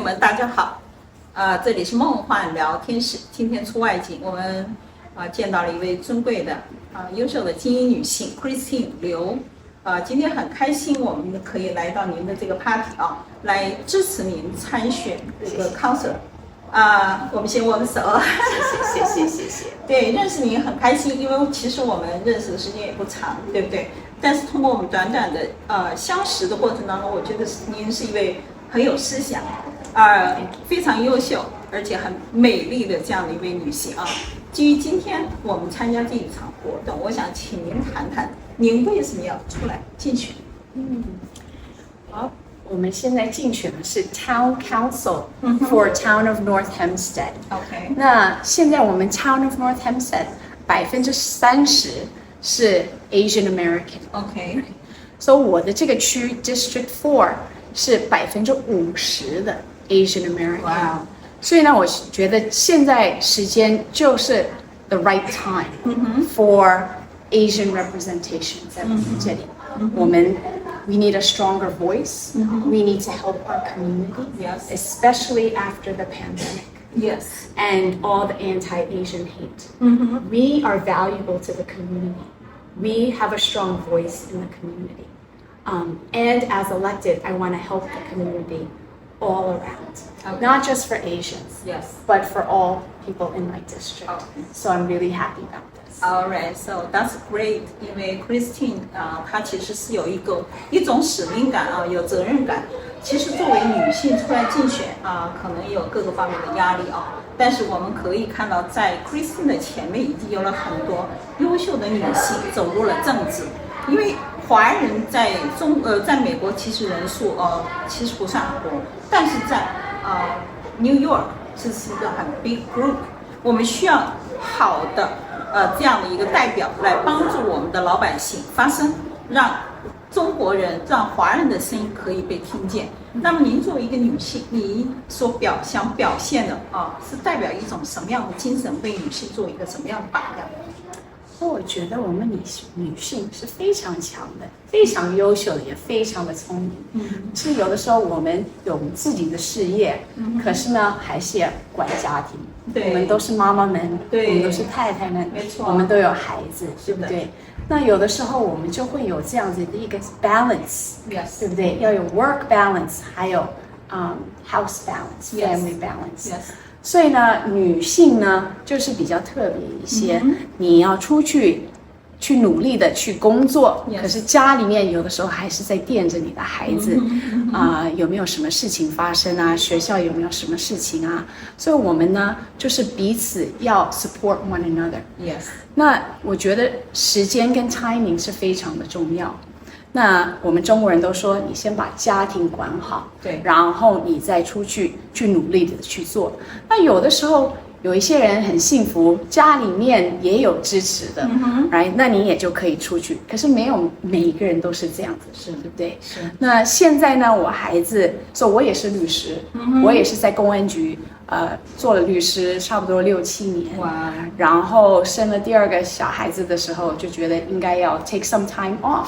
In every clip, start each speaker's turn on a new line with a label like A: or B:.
A: 们大家好，这里是梦幻聊天室，今天出外景，我们见到了一位尊贵的优秀的精英女性 Christine 刘，今天很开心我们可以来到您的这个 party 来支持您参选这个 council。我们先握个手。谢谢。对，认识您很开心，因为其实我们认识的时间也不长，对不对？但是通过我们短短的相识的过程当中，我觉得您是一位很有思想，非常优秀，而且很美丽的这样的一位女性啊。基于今天我们参加这一场活动，我想请您谈谈您为什么要出来竞选？
B: 好。我们现在竞选的是 Town Council for Town of North Hempsted。OK。那现在我们 Town of North Hempsted 30%是 Asian American。OK。所以我的这个区 District 4是50%的 Asian American。所以呢，我觉得现在时间就是 the right time for Asian representation 在我们这里。We need a stronger voice. We need to help our community, especially after the pandemic. And all the anti-Asian hate. We are valuable to the community. We have a strong voice in the community. And as elected, I want to help the community all around. Not just for Asians, but for all people in my district. So I'm really happy about
A: that.All right, so that's great. 因为 Christine 她其实是有一种使命感有责任感。其实作为女性出来竞选可能有各个方面的压力但是我们可以看到，在 Christine 的前面已经有了很多优秀的女性走入了政治。因为华人在美国其实人数其实不算很多，但是在New York 这是一个很 big group。我们需要好的这样的一个代表来帮助我们的老百姓发声，让中国人、让华人的声音可以被听见。那么您作为一个女性，你所想表现的是代表一种什么样的精神，为女性做一个什么样的榜样？
B: 我觉得我们女性是非常强的，非常优秀的，也非常的聪明。是有的时候我们有自己的事业，可是呢，还是要管家庭。我们都是妈妈们，我们都是太太们，
A: 没错，
B: 我们都有孩子，对不对？那有的时候我们就会有这样子的一个 balance， 对不对？要有 work balance， 还有house balance、family balance。所以呢，女性呢就是比较特别一些，你要出去努力的去工作，可是家里面有的时候还是在惦着你的孩子，有没有什么事情发生啊？学校有没有什么事情啊？所以我们呢就是彼此要 support one another。那我觉得时间跟 timing 是非常的重要。那我们中国人都说，你先把家庭管好，然后你再出去努力的去做。那有的时候有一些人很幸福，家里面也有支持的，right？ 那你也就可以出去。可是没有每一个人都是这样子，对不对？那现在呢，我孩子，我也是律师，我也是在公安局做了律师，差不多6、7年。然后生了第2个小孩子的时候，就觉得应该要 take some time off，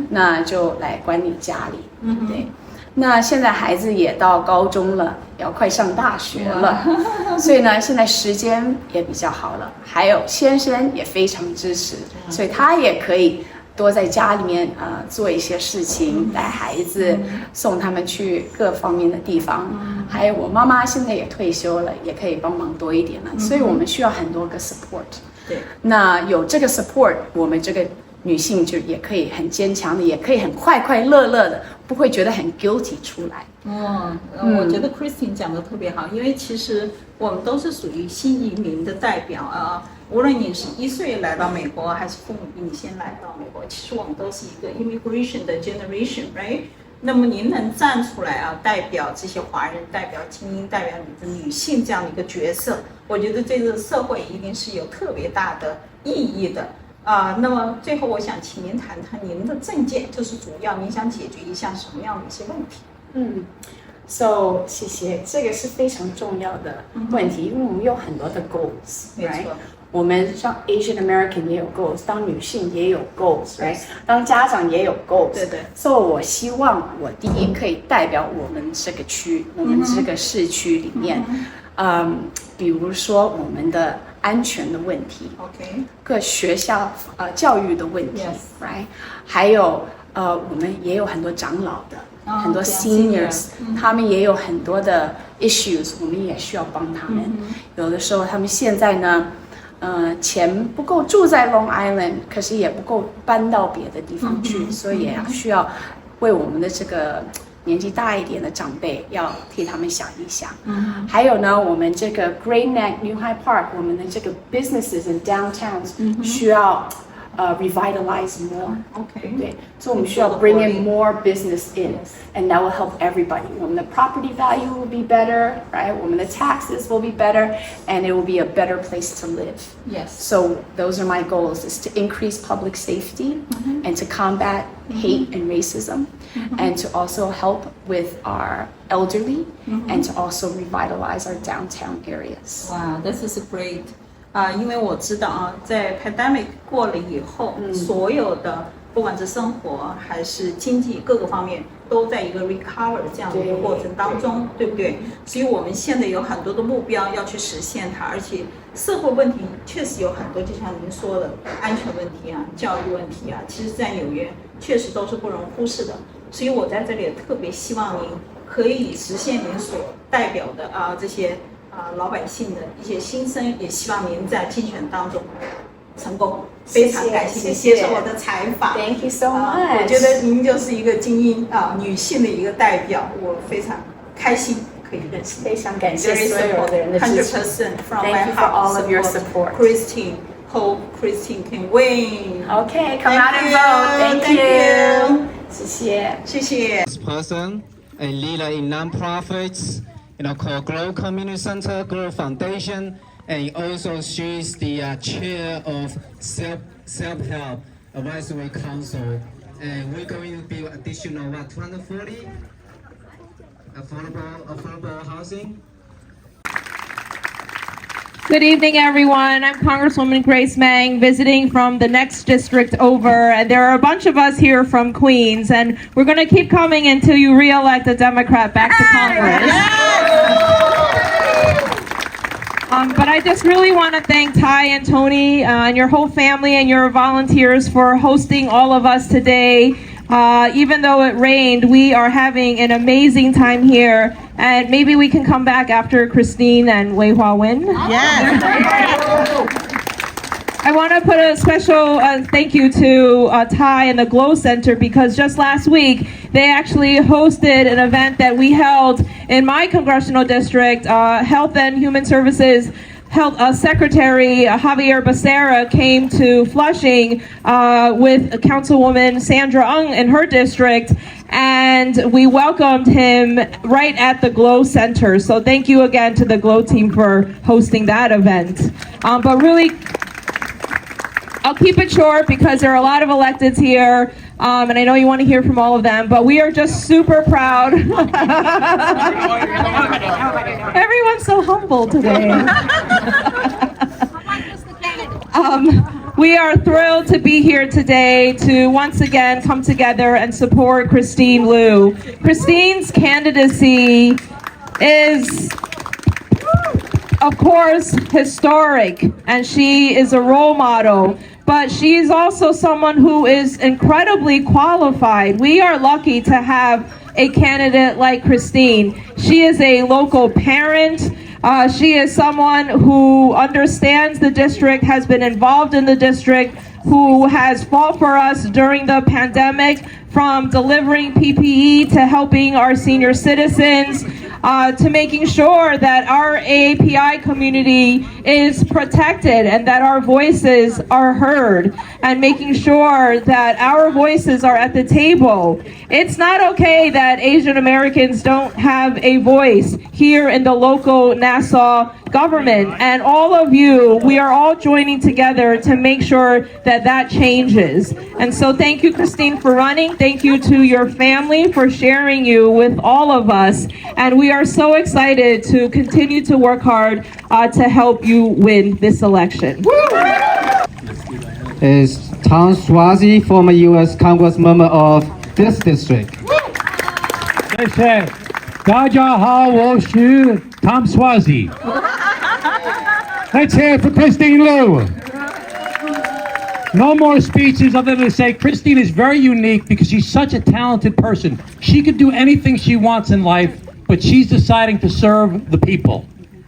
B: 那就来管理家里，对。那现在孩子也到高中了，要快上大学了，所以呢，现在时间也比较好了。还有先生也非常支持，所以他也可以多在家里面做一些事情，带孩子，送他们去各方面的地方。还有我妈妈现在也退休了，也可以帮忙多一点了。所以我们需要很多个 support。那有这个 support， 我们这个女性就也可以很坚强的，也可以很快乐的，不会觉得很 guilty 出来。
A: 我觉得 Christine 讲的特别好，因为其实我们都是属于新移民的代表无论你是1岁来到美国，还是父母比你先来到美国，其实我们都是一个 immigration 的 generation，right？ 那么您能站出来代表这些华人，代表精英，代表你的女性这样的一个角色，我觉得这个社会一定是有特别大的意义的。那么最后我想请您谈谈您的政见，就是主要您想解决一项什么样的一些问题
B: 谢谢，这个是非常重要的问题，因为我们有很多的 goals，
A: 没错。
B: 我们像 Asian American 也有 goals， 当女性也有 goals，right？ 当家长也有 goals。
A: 对对。
B: 所以我希望我第一可以代表我们这个区，我们这个市区里面，比如说我们的安全的问题
A: ，OK，
B: 各学校教育的问题 ，right？ 还有我们也有很多长老的。很多 seniors， 他们也有很多的 issues， 我们也需要帮他们。有的时候他们现在呢，钱不够住在 Long Island， 可是也不够搬到别的地方去，所以也需要为我们的这个年纪大一点的长辈要替他们想一想。还有呢，我们这个 Great Neck、New Hyde Park， 我们的这个 businesses and downtowns 需要revitalize more，
A: okay，
B: 对，所以我们需要 bring in more business in，and that will help everybody。我们的 property value will be better，right？ 我们的 taxes will be better，and it will be a better place to live.
A: Yes.
B: So those are my goals: is to increase public safety and to combat hate and racism, and to also help with our elderly, and to also revitalize our downtown areas.
A: Wow, this is great. 因为我知道啊，在 pandemic 过了以后，所有的不管是生活还是经济各个方面，都在一个 recover 这样的一个过程当中，对不对？所以我们现在有很多的目标要去实现它，而且社会问题确实有很多，就像您说的，安全问题啊、教育问题啊，其实在纽约确实都是不容忽视的。所以我在这里也特别希望您可以实现您所代表的这些。老百姓的一些心声，也希望您在竞选当中成功。非常感谢您接受我的采访。
B: Thank you so much。
A: 我觉得您就是一个精英女性的一个代表，我非常开心可以认识。
B: 非常感谢所有的人的支持。
A: 100% from my
B: heart. Thank you for all of your support.
A: Christine, hope Christine can win.
B: Okay, come out and vote. Thank you. 谢谢，
A: 谢谢。
C: Person and leader in nonprofits. Called Grow Community Center, Grow Foundation, and also she's the chair of Self-Help Advisory Council. And we're going to build additional 240 affordable housing.
D: Good evening, everyone. I'm Congresswoman Grace Meng, visiting from the next district over. And there are a bunch of us here from Queens, and we're going to keep coming until you re-elect a Democrat back to Congress. But I just really want to thank Ty and Tony and your whole family and your volunteers for hosting all of us today. Even though it rained, we are having an amazing time here. And maybe we can come back after Christine and Wei Hua Win.
A: Yes.
D: I want to put a special thank you to Ty and the Glow Center, because just last week they actually hosted an event that we held in my congressional district. Health and Human Services Secretary Javier Becerra came to Flushing with Councilwoman Sandra Ng in her district, and we welcomed him right at the Glow Center. So thank you again to the Glow team for hosting that event. But really, I'll keep it short because there are a lot of electeds here, and I know you want to hear from all of them, but we are just super proud. Everyone's so humble today. We are thrilled to be here today to once again come together and support Christine Liu. Christine's candidacy is, of course, historic, and she is a role model. But she is also someone who is incredibly qualified. We are lucky to have a candidate like Christine. She is a local parent. She is someone who understands the district, has been involved in the district, who has fought for us during the pandemic, from delivering PPE to helping our senior citizens, to making sure that our AAPI community is protected and that our voices are heard, and making sure that our voices are at the table. It's not okay that Asian Americans don't have a voice here in the local Nassau government, and all of you, we are all joining together to make sure that that changes. And so thank you, Christine, for running. Thank you to your family for sharing you with all of us. And we are so excited to continue to work hard to help you win this election.
C: Is Tom Suozzi, former U.S. Congressman of this district.
E: They say, Daja wo shu Tom Suozzi. Let's hear it for Christine Liu. No more speeches other than to say Christine is very unique because she's such a talented person. She could do anything she wants in life, but she's deciding to serve the people.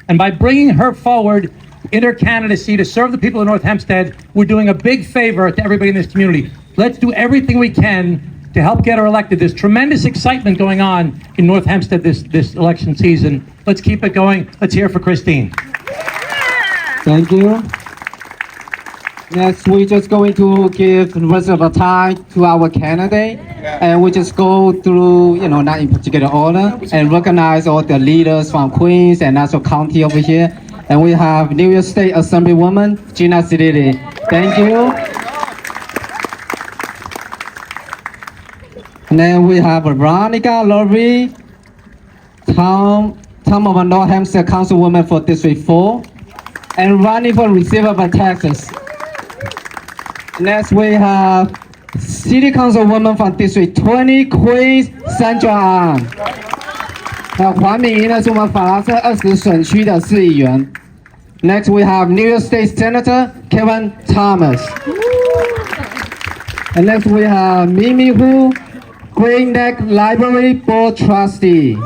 E: And by bringing her forward in her candidacy to serve the people of North Hempsted, we're doing a big favor to everybody in this community. Let's do everything we can to help get her elected. There's tremendous excitement going on in North Hempsted this election season. Let's keep it going. Let's hear it for Christine.
C: Thank you. Next, we're just going to give the rest of the time to our candidate, and we just go through, not in particular order, and recognize all the leaders from Queens and Nassau County over here. And we have New York State Assemblywoman Gina Sidiri. Thank you. And then we have Veronica Laurie, Tom of North Hempsted Councilwoman for District 4, and running for receiver by Texas. Next, we have City Councilwoman from District 20, Queens, Sandra Ang. 黄敏仪呢是我们法拉盛20选区的市议员。Next, we have New York State Senator Kevin Thomas. And next, we have Mimi Hu, Great Neck Library Board Trustee.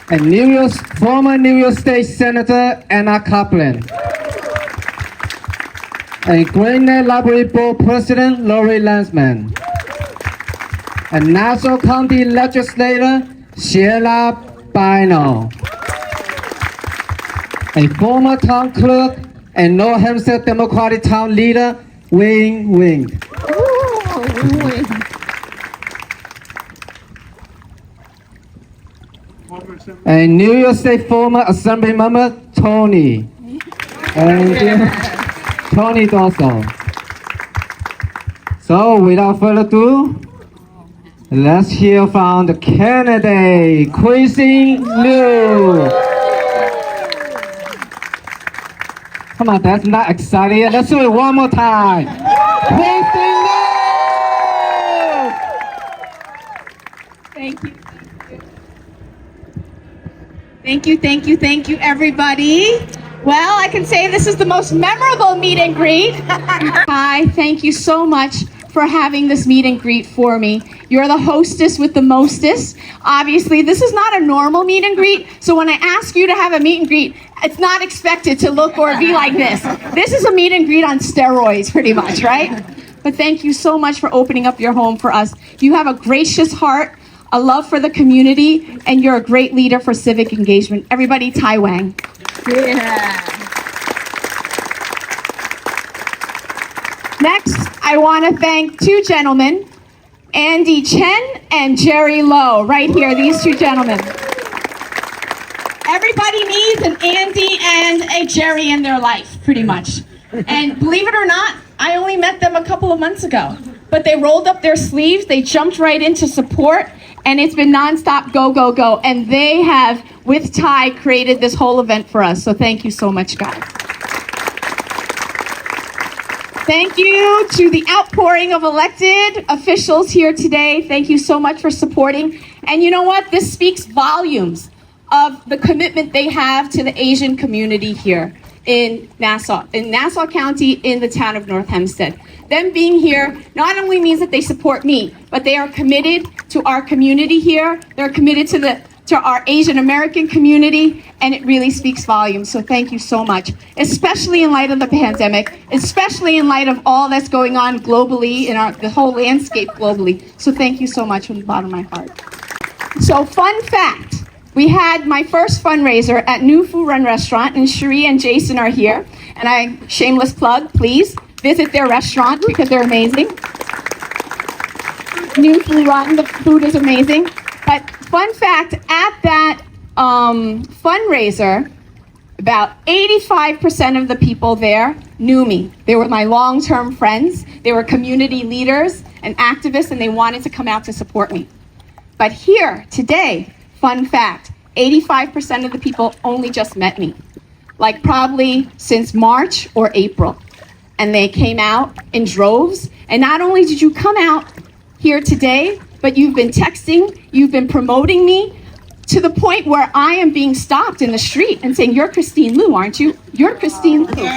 C: And former New York State Senator Anna Kaplan. And Great Neck Library Board President Lori Lansman. And Nassau County Legislator Sheila Bino. A former town clerk and North Hempsted Democratic Town Leader Wayne Wing. And New York State former Assembly Member Tony. And Tony also. So without further ado, let's hear from the candidate, Christine Liu. Come on, that's not exciting. Let's do it one more time. Christine Liu!
B: Thank you. Thank you, everybody. Well, I can say this is the most memorable meet and greet. Hi, thank you so much for having this meet and greet for me. You're the hostess with the mostest. Obviously, this is not a normal meet and greet, so when I ask you to have a meet and greet, it's not expected to look or be like this. This is a meet and greet on steroids, pretty much, right? But thank you so much for opening up your home for us. You have a gracious heart, a love for the community, and you're a great leader for civic engagement. Everybody, Tai Wang.
A: Yeah.
B: Next, I want to thank two gentlemen, Andy Chen and Jerry Lowe, right here, these two gentlemen. Everybody needs an Andy and a Jerry in their life, pretty much. And believe it or not, I only met them a couple of months ago. But they rolled up their sleeves, they jumped right into support, and it's been nonstop go, go, go. And they have, with Ty, created this whole event for us. So thank you so much, guys. Thank you to the outpouring of elected officials here today. Thank you so much for supporting. And you know what? This speaks volumes of the commitment they have to the Asian community here in Nassau County, in the town of North Hempsted. Them being here not only means that they support me, but they are committed to our community here. They're committed to our Asian American community, and it really speaks volumes. So thank you so much, especially in light of the pandemic, especially in light of all that's going on globally in the whole landscape globally. So thank you so much from the bottom of my heart. So fun fact, we had my first fundraiser at New Fu Run Restaurant, and Cherie and Jason are here. And shameless plug, please visit their restaurant because they're amazing. New Fu Run, the food is amazing. But fun fact, at that fundraiser,
F: About 85% of the people there knew me. They were my long-term friends. They were community leaders and activists, and they wanted to come out to support me. But here, today, fun fact, 85% of the people only just met me, like probably since March or April. And they came out in droves. And not only did you come out here today, but you've been texting, you've been promoting me, to the point where I am being stopped in the street and saying, "You're Christine Lu, aren't you? You're Christine Lu."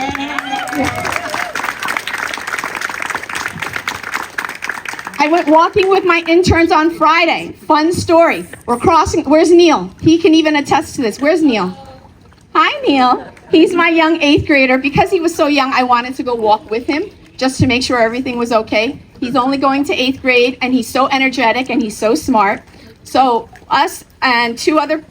F: I went walking with my interns on Friday. Fun story. We're crossing, where's Neil? He can even attest to this. Where's Neil? Hi, Neil. He's my young 8th grader. Because he was so young, I wanted to go walk with him just to make sure everything was okay. He's only going to 8th grade, and he's so energetic and he's so smart. So us and two other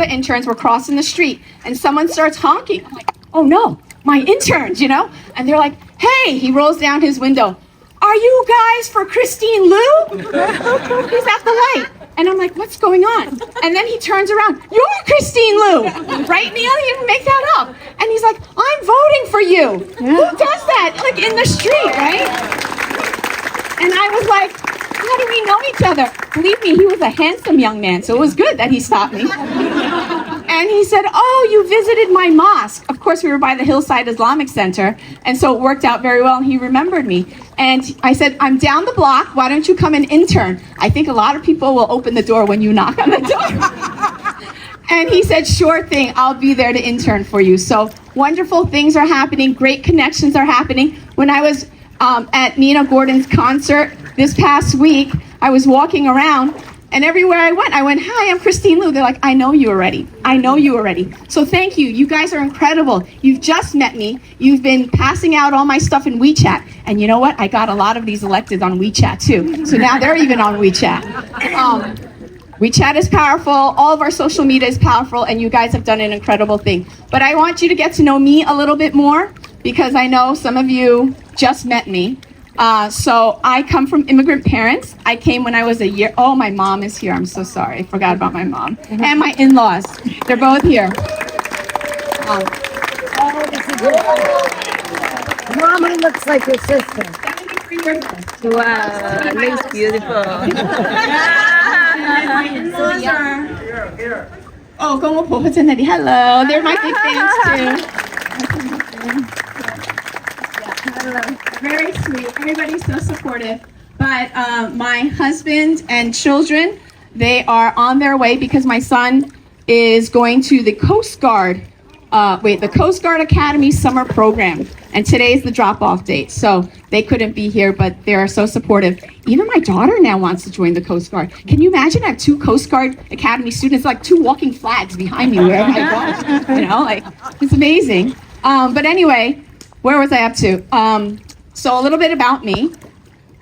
F: interns were crossing the street, and someone starts honking. I'm like, "Oh no, my interns, you know?" And they're like, "Hey," he rolls down his window, "Are you guys for Christine Lu?" He's at the light. And I'm like, "What's going on?" And then he turns around, "You're Christine Lu." Right, Neil? You didn't make that up. And he's like, "I'm voting for you." Who does that? Like in the street, right? And I was like, how do we know each other? Believe me, he was a handsome young man, so it was good that he stopped me. And he said, "Oh, you visited my mosque." Of course, we were by the Hillside Islamic Center, and so it worked out very well, and he remembered me. And I said, "I'm down the block. Why don't you come and intern? I think a lot of people will open the door when you knock on the door." And he said, "Sure thing, I'll be there to intern for you." So wonderful things are happening. Great connections are happening. When I was at Nina Gordon's concert this past week, I was walking around, and everywhere I went, "Hi, I'm Christine Lu." They're like, "I know you already. I know you already." So thank you. You guys are incredible. You've just met me. You've been passing out all my stuff in WeChat. And you know what? I got a lot of these elected on WeChat too. So now they're even on WeChat. WeChat is powerful. All of our social media is powerful, and you guys have done an incredible thing. But I want you to get to know me a little bit more, because I know some of you just met me. So I come from immigrant parents. I came when I was a year. Oh, my mom is here. I'm so sorry. I forgot about my mom. And my in-laws. They're both here.
G: Mama looks like your sister.
A: Wow, looks beautiful.
F: Oh, 跟我婆婆在那里. Hello. They're my big fans too. Very sweet. Everybody's so supportive. But my husband and children, they are on their way because my son is going to the Coast Guard, the Coast Guard Academy summer program. And today is the drop-off date. So they couldn't be here, but they are so supportive. Even my daughter now wants to join the Coast Guard. Can you imagine? I have 2 Coast Guard Academy students, like 2 walking flags behind me wherever I go. You know, like, it's amazing. But anyway, where was I up to? So a little bit about me.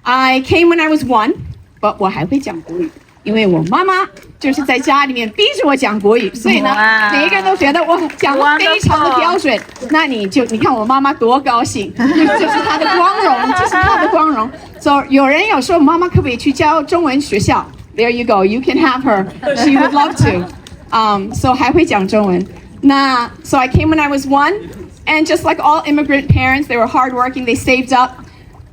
F: I came when I was 1, but 我还会讲国语，因为我妈妈就是在家里面逼着我讲国语，所以呢，每一个人都觉得我讲得非常的标准。那你看我妈妈多高兴，就是她的光荣，这是她的光荣。So 有人有说妈妈可不可以去教中文学校 ？There you go, you can have her. She would love to. So 还会讲中文。So I came when I was 1. And just like all immigrant parents, they were hardworking. They saved up,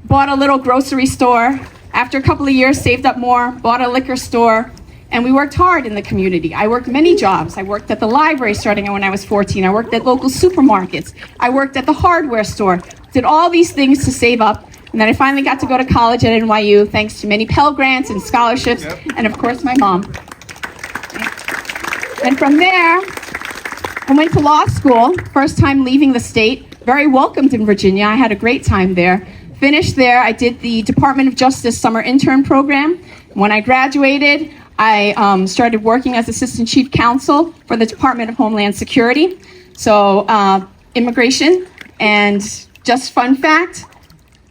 F: bought a little grocery store. After a couple of years, saved up more, bought a liquor store. And we worked hard in the community. I worked many jobs. I worked at the library starting when I was 14. I worked at local supermarkets. I worked at the hardware store. Did all these things to save up. And then I finally got to go to college at NYU thanks to many Pell Grants and scholarships. And of course, my mom. And from there, I went to law school, first time leaving the state, very welcomed in Virginia. I had a great time there. Finished there, I did the Department of Justice summer intern program. When I graduated, I started working as Assistant Chief Counsel for the Department of Homeland Security. So immigration, and just fun fact,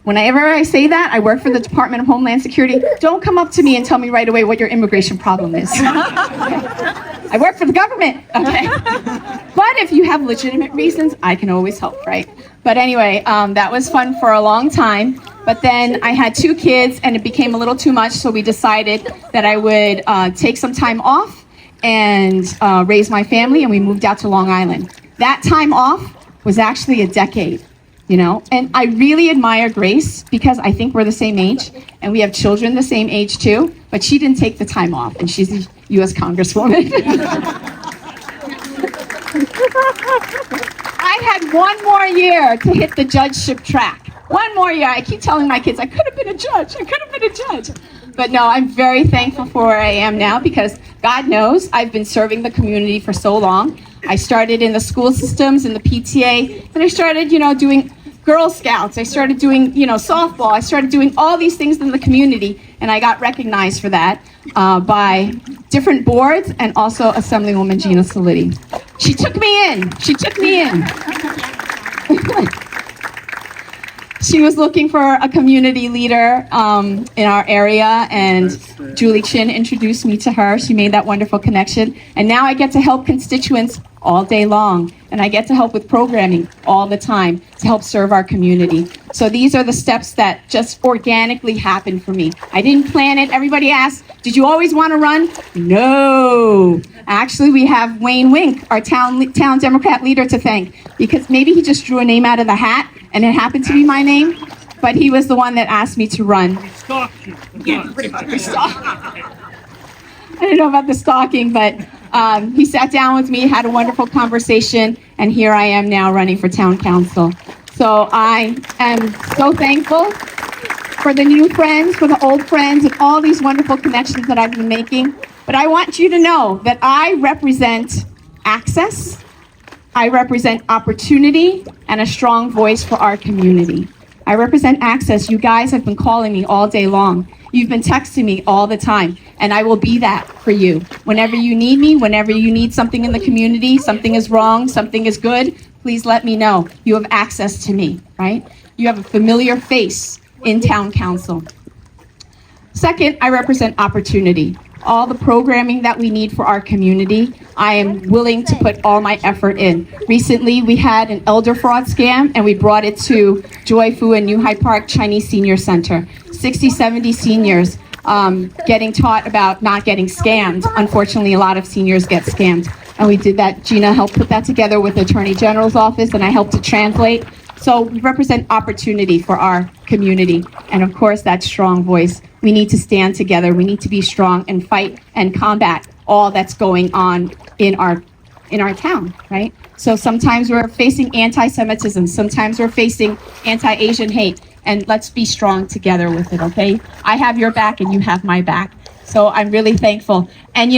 F: whenever I say that, I work for the Department of Homeland Security, don't come up to me and tell me right away what your immigration problem is. I work for the government, okay? But if you have legitimate reasons, I can always help, right? But anyway, that was fun for a long time. But then I had 2 kids and it became a little too much, so we decided that I would take some time off and raise my family, and we moved out to Long Island. That time off was actually a decade, you know? And I really admire Grace because I think we're the same age and we have children the same age too, but she didn't take the time off and she's a US Congresswoman. I had one more year to hit the judgeship track. One more year. I keep telling my kids, I could have been a judge. I could have been a judge. But no, I'm very thankful for where I am now because God knows I've been serving the community for so long. I started in the school systems, in the PTA, and I started, doing Girl Scouts. I started doing, softball. I started doing all these things in the community, and I got recognized for that by different boards and also Assemblywoman Gina Solitti. She took me in. She was looking for a community leader in our area, and Julie Chin introduced me to her. She made that wonderful connection, and now I get to help constituents all day long, and I get to help with programming all the time to help serve our community. So these are the steps that just organically happened for me. I didn't plan it. Everybody asks, did you always want to run? No. Actually, we have Wayne Wink, our town Democrat leader, to thank, because maybe he just drew a name out of the hat and it happened to be my name, but he was the one that asked me to run. I don't know about the stalking, but he sat down with me, had a wonderful conversation, and here I am now running for town council. So I am so thankful for the new friends, for the old friends, and all these wonderful connections that I've been making. But I want you to know that I represent access, I represent opportunity, and a strong voice for our community. I represent access. You guys have been calling me all day long. You've been texting me all the time, and I will be that for you. Whenever you need me, whenever you need something in the community, something is wrong, something is good, please let me know. You have access to me, right? You have a familiar face in town council. Second, I represent opportunity. All the programming that we need for our community, I am willing to put all my effort in. Recently, we had an elder fraud scam, and we brought it to Joy Fu and New Hyde Park Chinese Senior Center. 60, 70 seniors getting taught about not getting scammed. Unfortunately, a lot of seniors get scammed. And we did that. Gina helped put that together with the Attorney General's office, and I helped to translate. So we represent opportunity for our community. And of course, that strong voice. We need to stand together. We need to be strong and fight and combat all that's going on in our town, right? So sometimes we're facing anti-Semitism. Sometimes we're facing anti-Asian hate. And let's be strong together with it, okay? I have your back and you have my back. So I'm really thankful. And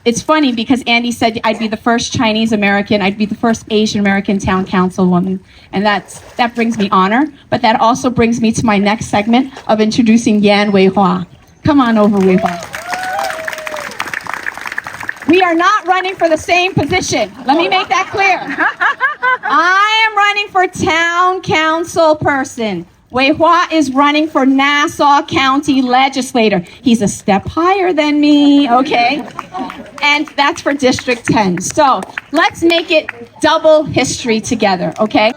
F: it's funny because Andy said I'd be the first Chinese American, I'd be the first Asian American town councilwoman, and that brings me honor. But that also brings me to my next segment of introducing Yan Weihua. Come on over, Weihua. We are not running for the same position. Let me make that clear. I am running for town council person. Weihua is running for Nassau County legislator. He's a step higher than me, okay? And that's for District 10. So let's make it double history together, okay?